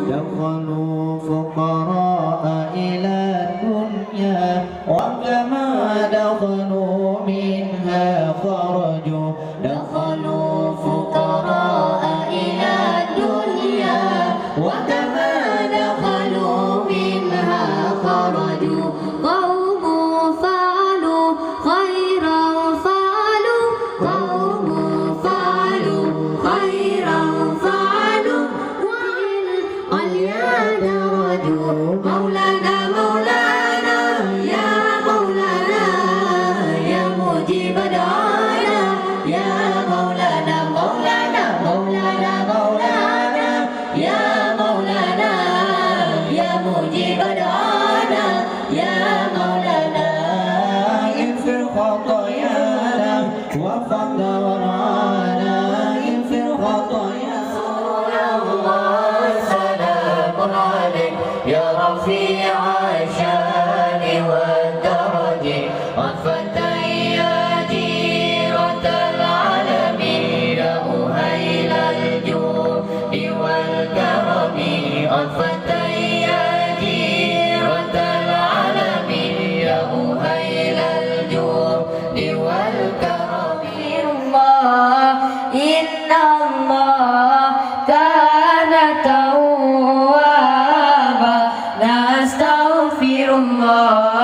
دخلوا فقراء إلى الدنيا وكما دخلوا منها خرجوا دخلوا فقراء إلى الدنيا وكما دخلوا منها خرجوا قوم فعلوا خيرا فعلوا قوم فعلوا خيرا فعلوا والعليا درجوا مولانا مولانا يا مولانا يا مجيب دعانا يا مولانا مولانا مولانا مولانا يا مولانا يا مجيب دعانا يا مولانا اغفر خطايانا وفقرنا اغفر خطايانا الله سلام عليك يا رفيع الشان والدرج رأفة يا جيرة العالم يا مهيل الجود والكرم رأفة يا جيرة العالم يا مهيل الجود والكرم الله إن الله كان توابا نستغفر الله